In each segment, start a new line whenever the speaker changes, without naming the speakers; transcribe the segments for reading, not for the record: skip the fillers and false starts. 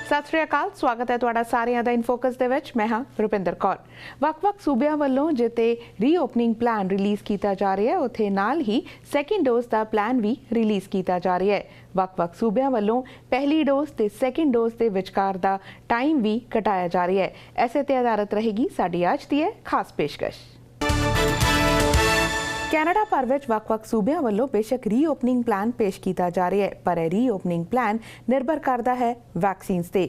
ਸਤਿ ਸ਼੍ਰੀ ਅਕਾਲ, ਸਵਾਗਤ ਹੈ ਤੁਹਾਡਾ ਸਾਰਿਆਂ ਦਾ ਇਨਫੋਕਸ ਦੇ ਵਿੱਚ। ਮੈਂ ਹਾਂ ਰੁਪਿੰਦਰ ਕੌਰ। ਵੱਖ-ਵੱਖ ਸੂਬਿਆਂ ਵੱਲੋਂ ਜਿੱਥੇ ਰੀਓਪਨਿੰਗ ਪਲਾਨ ਰਿਲੀਜ਼ ਕੀਤਾ ਜਾ ਰਿਹਾ ਹੈ, ਉੱਥੇ ਨਾਲ ਹੀ ਸੈਕਿੰਡ ਡੋਜ਼ ਦਾ ਪਲਾਨ ਵੀ ਰਿਲੀਜ਼ ਕੀਤਾ ਜਾ ਰਿਹਾ ਹੈ। ਵੱਖ-ਵੱਖ ਸੂਬਿਆਂ ਵੱਲੋਂ ਪਹਿਲੀ ਡੋਜ਼ ਤੇ ਸੈਕਿੰਡ ਡੋਜ਼ ਦੇ ਵਿਚਕਾਰ ਦਾ ਟਾਈਮ ਵੀ ਘਟਾਇਆ ਜਾ ਰਿਹਾ ਹੈ। ਐਸੇ ਤੇ ਆਧਾਰਿਤ ਰਹੇਗੀ ਸਾਡੀ ਅੱਜ ਦੀ ਇਹ ਖਾਸ ਪੇਸ਼ਕਸ਼। ਕੈਨੇਡਾ ਭਰ ਵਿੱਚ ਵੱਖ-ਵੱਖ ਸੂਬਿਆਂ ਵੱਲੋਂ ਬੇਸ਼ੱਕ ਰੀਓਪਨਿੰਗ ਪਲਾਨ ਪੇਸ਼ ਕੀਤਾ ਜਾ ਰਿਹਾ ਹੈ, ਪਰ ਇਹ ਰੀਓਪਨਿੰਗ ਪਲਾਨ ਨਿਰਭਰ ਕਰਦਾ ਹੈ ਵੈਕਸੀਨਸ ਤੇ।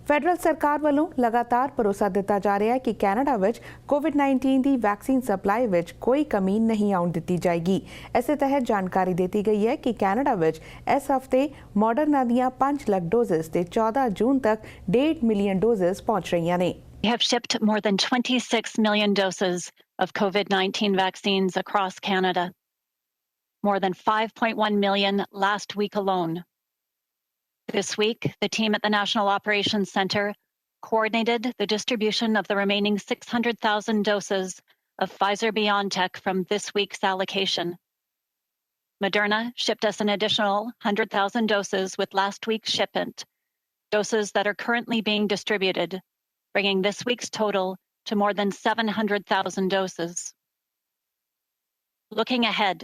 ਫੈਡਰਲ ਸਰਕਾਰ ਵੱਲੋਂ ਲਗਾਤਾਰ ਭਰੋਸਾ ਦਿੱਤਾ ਜਾ ਰਿਹਾ ਹੈ ਕਿ ਕੈਨੇਡਾ ਵਿੱਚ ਕੋਵਿਡ-19 ਦੀ ਵੈਕਸੀਨ ਸਪਲਾਈ ਵਿੱਚ ਕੋਈ ਕਮੀ ਨਹੀਂ ਆਉਣ ਦਿੱਤੀ ਜਾਏਗੀ। ਇਸੇ ਤਹਿਤ ਜਾਣਕਾਰੀ ਦਿੱਤੀ ਗਈ ਹੈ ਕਿ ਕੈਨੇਡਾ ਵਿੱਚ ਇਸ ਹਫ਼ਤੇ ਮਾਡਰਨਾ ਦੀਆਂ 5 ਲੱਖ ਡੋਜ਼ਸ ਤੇ 14 ਜੂਨ ਤੱਕ 1.5 ਮਿਲੀਅਨ ਡੋਜ਼ਸ ਪਹੁੰਚ ਰਹੀਆਂ ਨੇ।
We have shipped more than 26 million doses of COVID-19 vaccines across Canada, more than 5.1 million last week alone. This week, the team at the National Operations Centre coordinated the distribution of the remaining 600,000 doses of Pfizer-BioNTech from this week's allocation. Moderna shipped us an additional 100,000 doses with last week's shipment, doses that are currently being distributed, bringing this week's total to more than 700,000 doses. Looking ahead,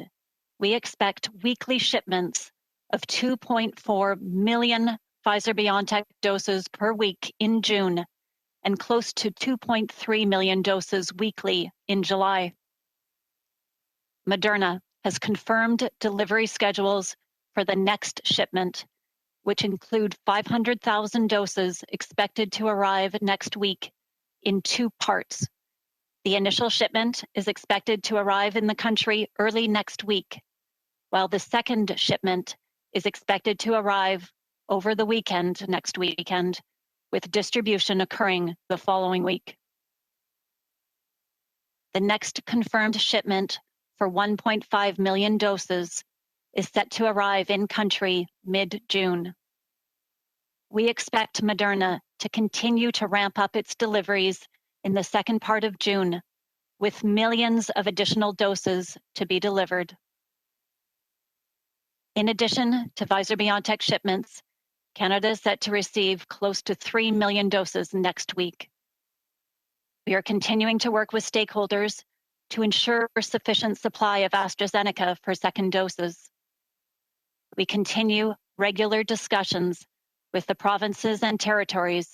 we expect weekly shipments of 2.4 million Pfizer-BioNTech doses per week in June and close to 2.3 million doses weekly in July. Moderna has confirmed delivery schedules for the next shipment, which include 500,000 doses expected to arrive next week in 2 parts. The initial shipment is expected to arrive in the country early next week, while the second shipment is expected to arrive over the weekend, next weekend, with distribution occurring the following week. The next confirmed shipment for 1.5 million doses is set to arrive in country mid-June. We expect Moderna to continue to ramp up its deliveries in the second part of June, with millions of additional doses to be delivered. In addition to Pfizer-BioNTech shipments, Canada is set to receive close to 3 million doses next week. We are continuing to work with stakeholders to ensure sufficient supply of AstraZeneca for second doses. We continue regular discussions with the provinces and territories,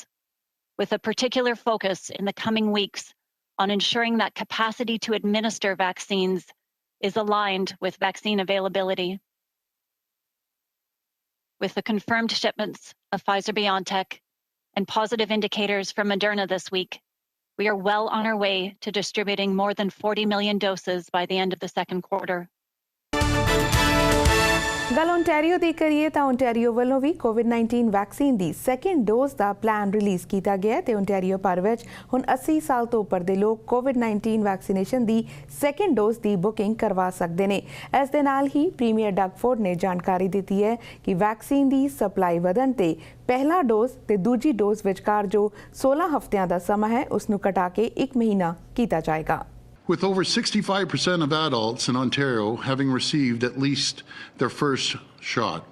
with a particular focus in the coming weeks on ensuring that capacity to administer vaccines is aligned with vaccine availability. With the confirmed shipments of Pfizer-BioNTech and positive indicators from Moderna this week, we are well on our way to distributing more than 40 million doses by the end of the second quarter.
ਗੱਲ Ontario ਦੀ ਕਰੀਏ ਤਾਂ Ontario ਵੱਲੋਂ ਵੀ ਕੋਵਿਡ-19 vaccine ਦੀ second dose ਦਾ plan release ਕੀਤਾ ਗਿਆ ਤੇ Ontario ਭਰ ਵਿੱਚ ਹੁਣ 80 ਸਾਲ ਤੋਂ ਉੱਪਰ ਦੇ ਲੋਕ ਕੋਵਿਡ-19 ਵੈਕਸੀਨੇਸ਼ਨ ਦੀ ਸੈਕਿੰਡ ਡੋਜ਼ ਦੀ ਬੁਕਿੰਗ ਕਰਵਾ ਸਕਦੇ ਨੇ। ਇਸ ਦੇ ਨਾਲ ਹੀ ਪ੍ਰੀਮੀਅਰ ਡਗ ਫੋਰਡ ਨੇ ਜਾਣਕਾਰੀ ਦਿੱਤੀ ਹੈ ਕਿ ਵੈਕਸੀਨ ਦੀ ਸਪਲਾਈ ਵਧਣ ਤੇ ਪਹਿਲਾ ਡੋਜ਼ ਤੇ ਦੂਜੀ ਡੋਜ਼ ਵਿਚਕਾਰ ਜੋ 16 ਹਫ਼ਤਿਆਂ ਦਾ ਸਮਾਂ ਹੈ ਉਸ ਨੂੰ ਘਟਾ ਕੇ 1 ਮਹੀਨਾ ਕੀਤਾ ਜਾਏਗਾ।
With over 65% of adults in Ontario having received at least their first shot,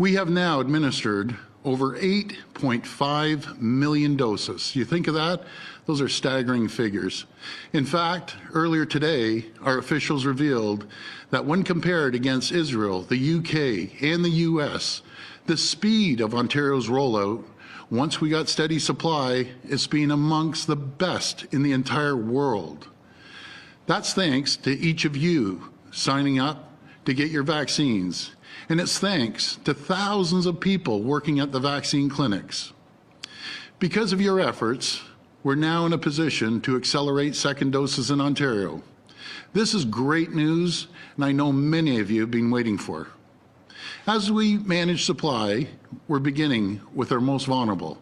we have now administered over 8.5 million doses. You think of that? Those are staggering figures. In fact, earlier today, our officials revealed that when compared against Israel, the UK, and the US, the speed of Ontario's rollout, once we got steady supply, is being amongst the best in the entire world. That's thanks to each of you signing up to get your vaccines. And it's thanks to thousands of people working at the vaccine clinics. Because of your efforts, we're now in a position to accelerate second doses in Ontario. This is great news, and I know many of you have been waiting for. As we manage supply, we're beginning with our most vulnerable,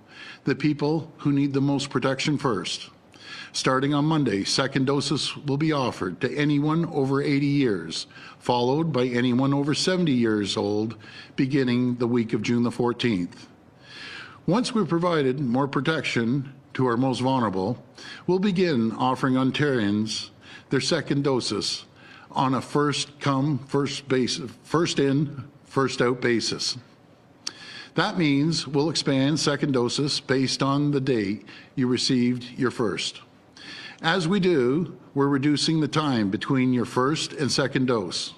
the people who need the most protection first. Starting on Monday, second doses will be offered to anyone over 80 years, followed by anyone over 70 years old, beginning the week of June the 14th. Once we've provided more protection to our most vulnerable, we'll begin offering Ontarians their second doses on a first in, first out basis. That means we'll expand second doses based on the date you received your first. As we do, we're reducing the time between your first and second dose,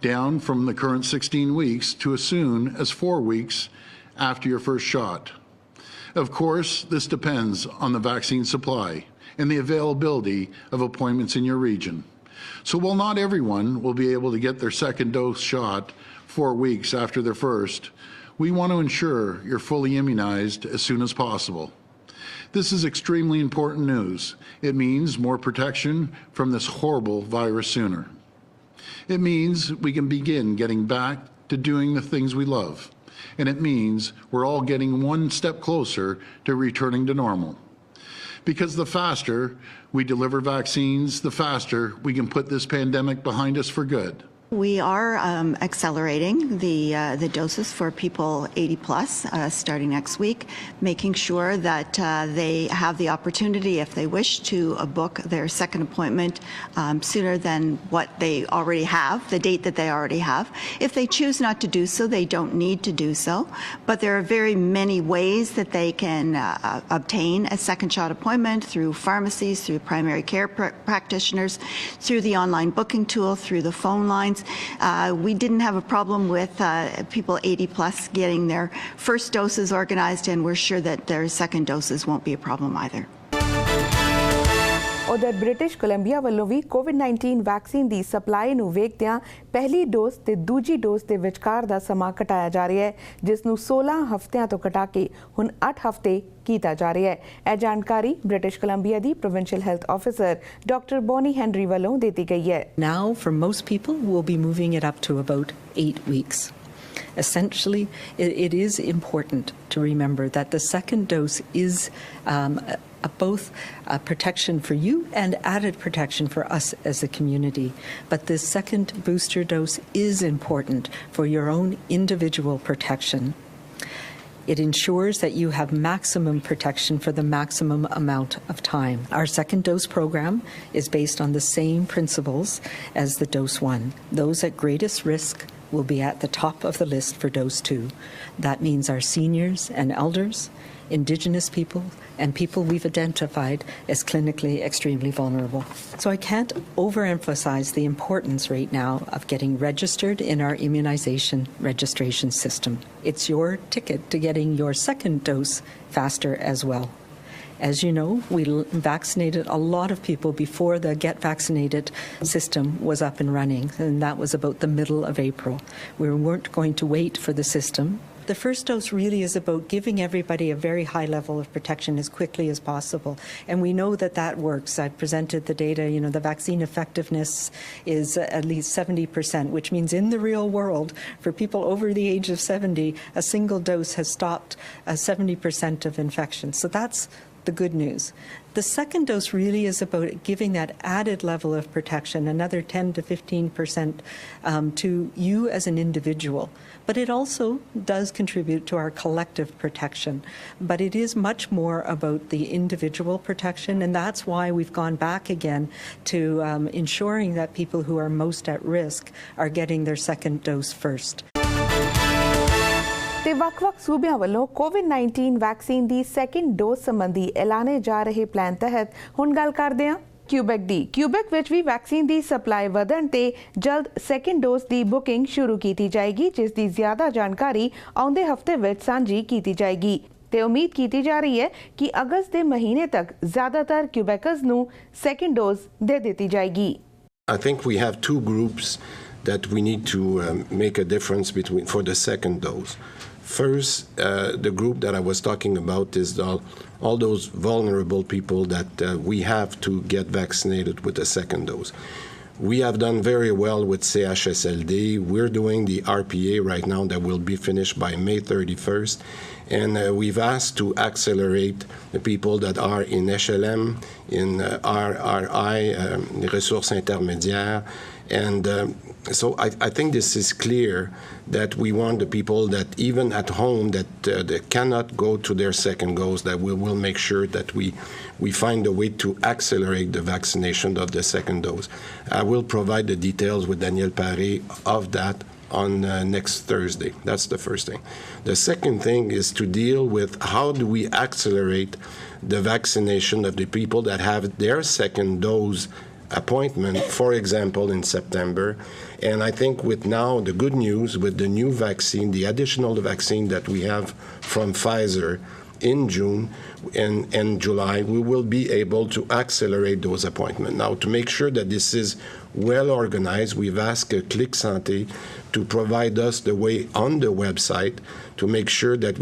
down from the current 16 weeks to as soon as 4 weeks after your first shot. Of course, this depends on the vaccine supply and the availability of appointments in your region. So while not everyone will be able to get their second dose shot 4 weeks after their first, we want to ensure you're fully immunized as soon as possible. This is extremely important news. It means more protection from this horrible virus sooner. It means we can begin getting back to doing the things we love. And it means we're all getting one step closer to returning to normal. Because the faster we deliver vaccines, the faster we can put this pandemic behind us for good.
We are accelerating the doses for people 80 plus starting next week, making sure that they have the opportunity, if they wish, to book their second appointment sooner than what they already have, the date that they already have. If they choose not to do so, they don't need to do so. But there are very many ways that they can obtain a second shot appointment: through pharmacies, through primary care practitioners, through the online booking tool, through the phone lines. We didn't have a problem with people 80 plus getting their first doses organized, and we're sure that their second doses won't be a problem either.
ਉਧਰ British Columbia ਵੱਲੋਂ ਵੀ ਕੋਵਿਡ-19 vaccine ਦੀ supply ਨੂੰ ਵੇਖਦਿਆਂ ਪਹਿਲੀ dose ਤੇ ਦੂਜੀ dose ਦੇ ਵਿਚਕਾਰ ਦਾ ਸਮਾਂ ਘਟਾਇਆ ਜਾ ਰਿਹਾ ਹੈ, ਜਿਸ ਨੂੰ 16 ਹਫ਼ਤਿਆਂ ਤੋਂ ਘਟਾ ਕੇ ਹੁਣ 8 ਹਫ਼ਤੇ ਕੀਤਾ ਜਾ ਰਿਹਾ ਹੈ। ਇਹ ਜਾਣਕਾਰੀ ਬ੍ਰਿਟਿਸ਼ ਕੋਲੰਬੀਆ ਦੀ provincial health officer doctor Boney Henry ਵੱਲੋਂ ਦਿੱਤੀ ਗਈ ਹੈ।
Now, for most people, we'll be moving it up to about 8 weeks. Essentially, it is important to remember that the second dose is both protection for you and added protection for us as a community. But this second booster dose is important for your own individual protection. It ensures that you have maximum protection for the maximum amount of time. Our second dose program is based on the same principles as the dose one. Those at greatest risk will be at the top of the list for dose 2. That means our seniors and elders, Indigenous people, and people we've identified as clinically extremely vulnerable. So I can't overemphasize the importance right now of getting registered in our immunization registration system. It's your ticket to getting your second dose faster as well. As you know, we vaccinated a lot of people before the Get Vaccinated system was up and running, and that was about the middle of April. We weren't going to wait for the system. The first dose really is about giving everybody a very high level of protection as quickly as possible. And we know that that works. I've presented the data. You know, the vaccine effectiveness is at least 70%, which means in the real world, for people over the age of 70, a single dose has stopped 70% of infections. So that's the good news. The second dose really is about giving that added level of protection, another 10 to 15% to you as an individual. But it also does contribute to our collective protection. But it is much more about the individual protection, and that's why we've gone back again to ensuring that people who are most at risk are getting their second dose first.
ਤੇ ਵੱਖ-ਵੱਖ ਸੂਬਿਆਂ ਵੱਲੋਂ ਕੋਵਿਡ-19 vaccine ਦੀ second dose ਸੰਬੰਧੀ ਐਲਾਨੇ ਜਾ ਰਹੇ plan ਤਹਿਤ ਹੁਣ ਗੱਲ ਕਰਦੇ ਹਾਂ ਕਿਊਬੈਕ ਦੀ। ਕਿਊਬੈਕ ਵਿੱਚ ਵੀ ਵੈਕਸੀਨ ਦੀ ਸਪਲਾਈ ਵਧਣ ਤੇ ਜਲਦ ਸੈਕਿੰਡ ਡੋਜ਼ ਦੀ ਬੁਕਿੰਗ ਸ਼ੁਰੂ ਕੀਤੀ ਜਾਏਗੀ, ਜਿਸ ਦੀ ਜ਼ਿਆਦਾ ਜਾਣਕਾਰੀ ਆਉਂਦੇ ਹਫ਼ਤੇ ਵਿੱਚ ਸਾਂਝੀ ਕੀਤੀ ਜਾਏਗੀ ਤੇ ਉਮੀਦ ਕੀਤੀ ਜਾ ਰਹੀ ਹੈ ਕਿ ਅਗਸਤ ਦੇ ਮਹੀਨੇ ਤੱਕ ਜ਼ਿਆਦਾਤਰ ਕਿਊਬੈਕਰਸ ਨੂੰ ਸੈਕਿੰਡ ਡੋਜ਼ ਦੇ ਦਿੱਤੀ ਜਾਏਗੀ।
I think we have two groups that we need to make a difference between for the second dose. First, the group that I was talking about is all those vulnerable people that we have to get vaccinated with the second dose. We have done very well with CHSLD. We're doing the RPA right now that will be finished by May 31st. And we've asked to accelerate the people that are in HLM, in RRI, ressources intermédiaires. And so I think this is clear that we want the people that even at home that they cannot go to their second dose, that we will make sure that we find a way to accelerate the vaccination of the second dose. I will provide the details with Daniel Paré of that on next Thursday. That's the first thing. The second thing is to deal with how do we accelerate the vaccination of the people that have their second dose appointment, for example, in September. And I think with now the good news with the new vaccine, the additional vaccine that we have from Pfizer in June and July, we will be able to accelerate those appointments. Now, to make sure that this is well organized, we've asked Click Santé to provide us the way on the website to make sure that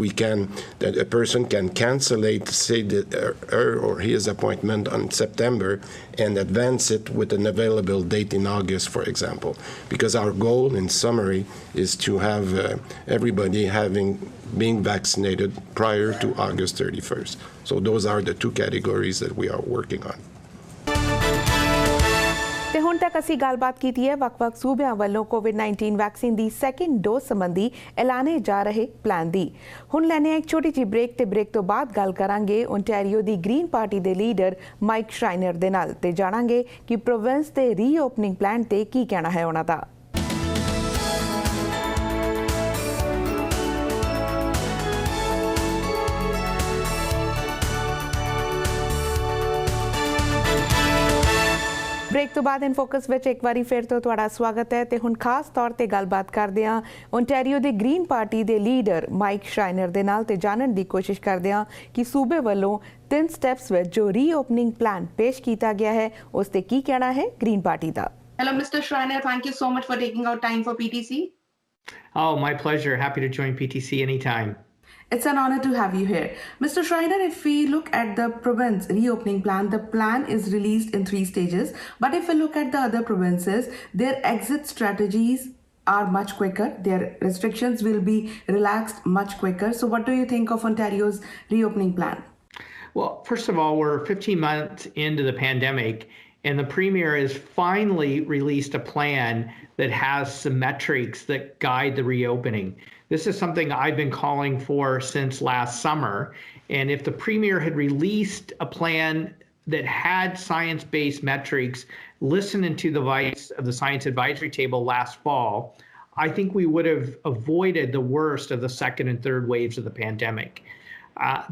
that a person can cancellate, say, her or his appointment on September and advance it with an available date in August, for example. Because our goal, in summary, is to have everybody being vaccinated prior to August 31st. So those are the two categories that we are working on.
ਤੇ ਹੁਣ ਤੱਕ ਅਸੀਂ ਗੱਲਬਾਤ ਕੀਤੀ ਹੈ ਵੱਖ-ਵੱਖ ਸੂਬਿਆਂ ਵੱਲੋਂ ਕੋਵਿਡ-19 ਵੈਕਸੀਨ ਦੀ ਸੈਕਿੰਡ ਡੋਜ਼ ਸੰਬੰਧੀ ਐਲਾਨੇ ਜਾ ਰਹੇ ਪਲਾਨ ਦੀ। ਹੁਣ ਲੈਣੇ ਇੱਕ ਛੋਟੀ ਜਿਹੀ ਬ੍ਰੇਕ ਤੇ ਬ੍ਰੇਕ ਤੋਂ ਬਾਅਦ ਗੱਲ ਕਰਾਂਗੇ ਓਨਟਾਰੀਓ ਦੀ ਗ੍ਰੀਨ ਪਾਰਟੀ ਦੇ ਲੀਡਰ ਮਾਈਕ ਸ਼ਰਾਈਨਰ ਦੇ ਨਾਲ ਤੇ ਜਾਣਾਂਗੇ ਕਿ ਪ੍ਰੋਵਿੰਸ ਦੇ ਰੀਓਪਨਿੰਗ ਪਲਾਨ ਤੇ ਕੀ ਕਹਿਣਾ ਹੈ ਉਹਨਾਂ ਦਾ। ਬ੍ਰੇਕ ਤੋਂ ਬਾਅਦ ਇਨ ਫੋਕਸ ਵਿੱਚ ਇੱਕ ਵਾਰੀ ਫਿਰ ਤੋਂ ਤੁਹਾਡਾ ਸਵਾਗਤ ਹੈ ਤੇ ਹੁਣ ਖਾਸ ਤੌਰ ਤੇ ਗੱਲਬਾਤ ਕਰਦੇ ਹਾਂ ਓਨਟਾਰੀਓ ਦੇ ਗ੍ਰੀਨ ਪਾਰਟੀ ਦੇ ਲੀਡਰ ਮਾਈਕ ਸ਼ਰਾਈਨਰ ਦੇ ਨਾਲ ਤੇ ਜਾਣਨ ਦੀ ਕੋਸ਼ਿਸ਼ ਕਰਦੇ ਹਾਂ ਕਿ ਸੂਬੇ ਵੱਲੋਂ 3 ਸਟੈਪਸ ਵਿੱਚ ਜੋ ਰੀਓਪਨਿੰਗ ਪਲਾਨ ਪੇਸ਼ ਕੀਤਾ ਗਿਆ ਹੈ ਉਸ ਤੇ ਕੀ ਕਹਿਣਾ ਹੈ green party the.
Hello, Mr. Schreiner. Thank you so much for taking out time for PTC.
Oh, my pleasure. Happy to join PTC anytime.
It's an honor to have you here. Mr. Schreiner, if we look at the province reopening plan, the plan is released in 3 stages. But if we look at the other provinces, their exit strategies are much quicker. Their restrictions will be relaxed much quicker. So what do you think of Ontario's reopening plan?
Well, first of all, we're 15 months into the pandemic, and the Premier has finally released a plan that has some metrics that guide the reopening. This is something I've been calling for since last summer. And if the Premier had released a plan that had science-based metrics, listening to the advice of the Science Advisory Table last fall, I think we would have avoided the worst of the second and third waves of the pandemic.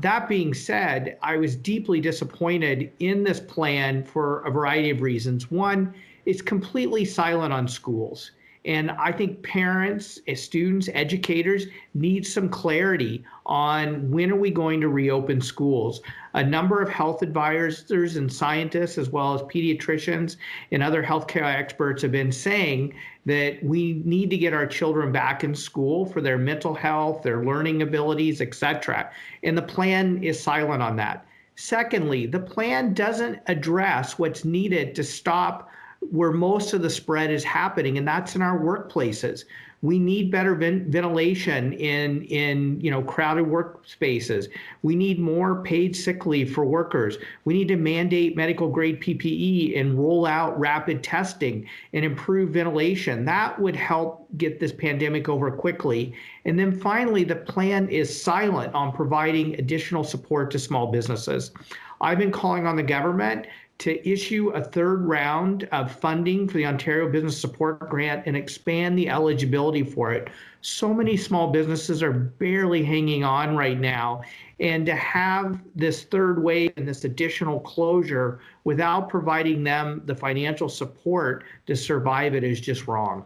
That being said, I was deeply disappointed in this plan for a variety of reasons. One, it's completely silent on schools. And I think parents, students, educators need some clarity on when are we going to reopen schools. A number of health advisors and scientists, as well as pediatricians and other healthcare experts, have been saying that we need to get our children back in school for their mental health, their learning abilities, etc. And the plan is silent on that. Secondly, the plan doesn't address what's needed to stop where most of the spread is happening, and that's in our workplaces. We need better ventilation in crowded workspaces. We need more paid sick leave for workers. We need to mandate medical grade PPE and roll out rapid testing and improve ventilation. That would help get this pandemic over quickly. And then finally, the plan is silent on providing additional support to small businesses. I've been calling on the government to issue a 3rd round of funding for the Ontario Business Support Grant and expand the eligibility for it. So many small businesses are barely hanging on right now, and to have this 3rd wave and this additional closure without providing them the financial support to survive it is just wrong.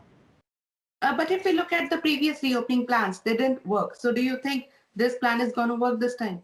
But if we look at the previous reopening plans, they didn't work. So do you think this plan is going to work this time?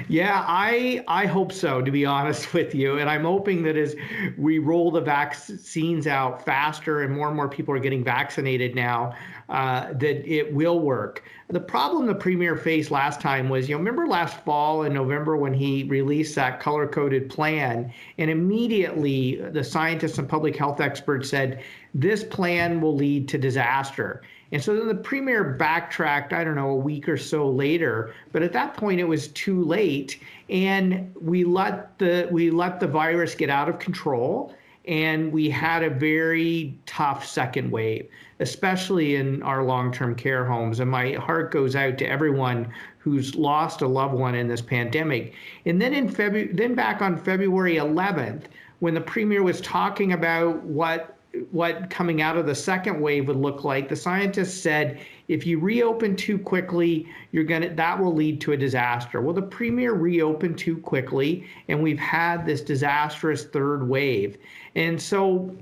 Yeah, I hope so, to be honest with you. And I'm hoping that as we roll the vaccines out faster and more people are getting vaccinated now, that it will work. The problem the Premier faced last time was, remember last fall in November when he released that color-coded plan, and immediately the scientists and public health experts said, this plan will lead to disaster. And so then the Premier backtracked, I don't know, a week or so later, but at that point it was too late, and we let the virus get out of control, and we had a very tough second wave, especially in our long-term care homes. And my heart goes out to everyone who's lost a loved one in this pandemic. And then back on February 11th, when the Premier was talking about what what coming out of the second wave would look like. The scientists said if you reopen too quickly, that will lead to a disaster. Well, the premier reopened too quickly, and we've had this disastrous third wave. And so,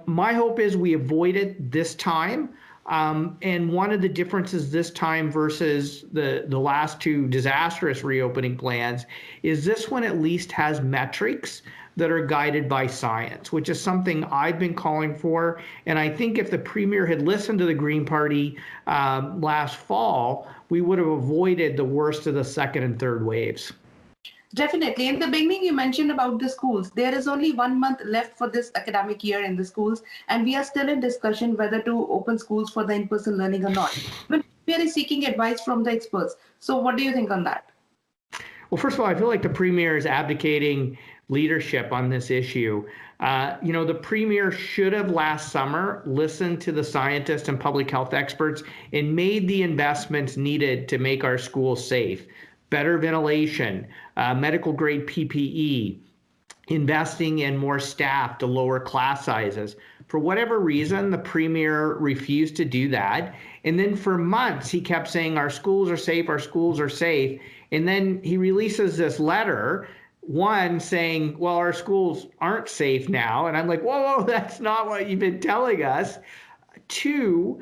my hope is we avoid it this time. And one of the differences this time versus the last two disastrous reopening plans is this one at least has metrics that are guided by science, which is something I've been calling for. And I think if the premier had listened to the Green Party last fall, we would have avoided the worst of the second and third waves.
Definitely. In the beginning, you mentioned about the schools. There is only 1 month left for this academic year in the schools, and we are still in discussion whether to open schools for the in-person learning or not. But we are seeking advice from the experts. So what do you think on that?
Well, first of all, I feel like the premier is abdicating leadership on this issue. The premier should have last summer listened to the scientists and public health experts and made the investments needed to make our schools safe. Better ventilation, medical grade PPE, investing in more staff to lower class sizes. For whatever reason, the premier refused to do that. And then for months, he kept saying, our schools are safe, our schools are safe. And then he releases this letter, one saying, well, our schools aren't safe now. And I'm like, whoa, that's not what you've been telling us. Two,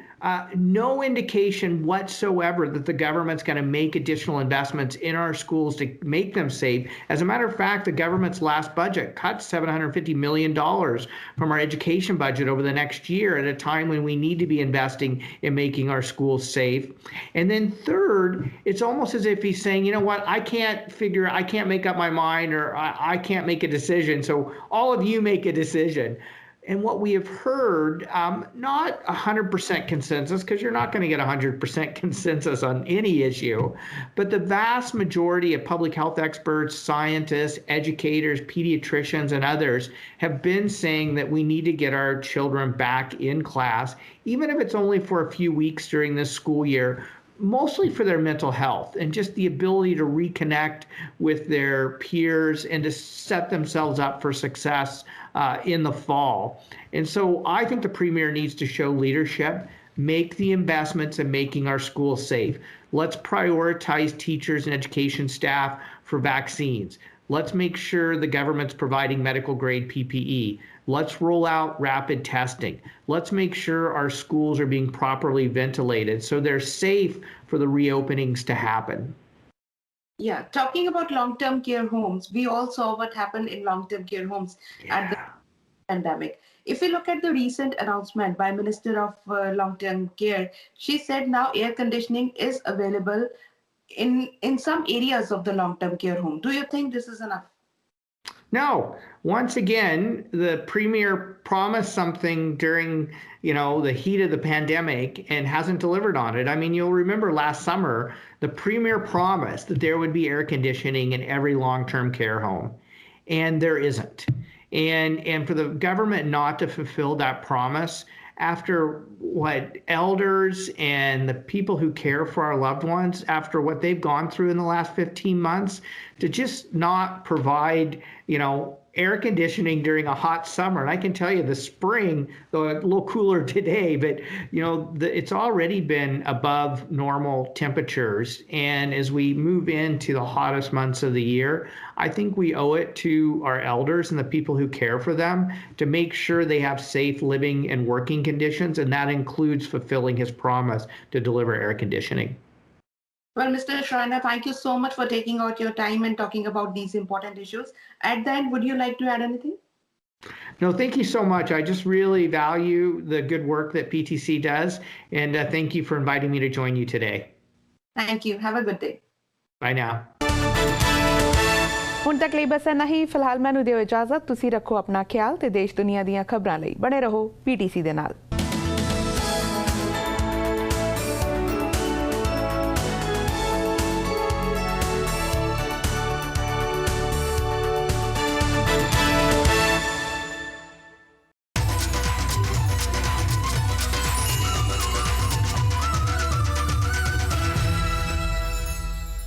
no indication whatsoever that the government's going to make additional investments in our schools to make them safe. As a matter of fact, the government's last budget cut $750 million from our education budget over the next year at a time when we need to be investing in making our schools safe. And then third, it's almost as if he's saying, you know what, I can't make up my mind, or I can't make a decision. So all of you make a decision. And what we have heard, not 100% consensus, because you're not going to get 100% consensus on any issue, but the vast majority of public health experts, scientists, educators, pediatricians, and others have been saying that we need to get our children back in class, even if it's only for a few weeks during this school year, mostly for their mental health and just the ability to reconnect with their peers and to set themselves up for success in the fall. And so I think the premier needs to show leadership, make the investments in making our schools safe. Let's prioritize teachers and education staff for vaccines. Let's make sure the government's providing medical grade PPE. Let's roll out rapid testing. Let's make sure our schools are being properly ventilated so they're safe for the reopenings to happen.
Yeah, talking about long-term care homes, we all saw what happened in long-term care homes at the pandemic. If we look at the recent announcement by Minister of Long-Term Care, she said now air conditioning is available in some areas of the long-term care home. Do you think this is enough?
No. Once again, the premier promised something during, the heat of the pandemic and hasn't delivered on it. I mean, you'll remember last summer, the premier promised that there would be air conditioning in every long-term care home, and there isn't. And for the government not to fulfill that promise after what elders and the people who care for our loved ones, after what they've gone through in the last 15 months, to just not provide, air conditioning during a hot summer. And I can tell you the spring, though a little cooler today, but it's already been above normal temperatures. And as we move into the hottest months of the year, I think we owe it to our elders and the people who care for them to make sure they have safe living and working conditions. And that includes fulfilling his promise to deliver air conditioning.
Well, Mr. Schreiner, thank you so much for taking out your time and talking about these important issues. At the end, would you like to add anything?
No, thank you so much. I just really value the good work that PTC does, and thank you for inviting me to join you today.
Thank you. Have a good day.
Bye now.
ਹੁਣ ਤੱਕ ਲਈ ਬਸ ਇੰਨਾ ਹੀ। ਫਿਲਹਾਲ ਮੈਨੂੰ ਦਿਓ ਇਜਾਜ਼ਤ। ਤੁਸੀਂ ਰੱਖੋ ਆਪਣਾ ਖਿਆਲ ਤੇ ਦੇਸ਼ ਦੁਨੀਆ ਦੀਆਂ ਖਬਰਾਂ ਲਈ ਬਣੇ ਰਹੋ PTC ਦੇ ਨਾਲ।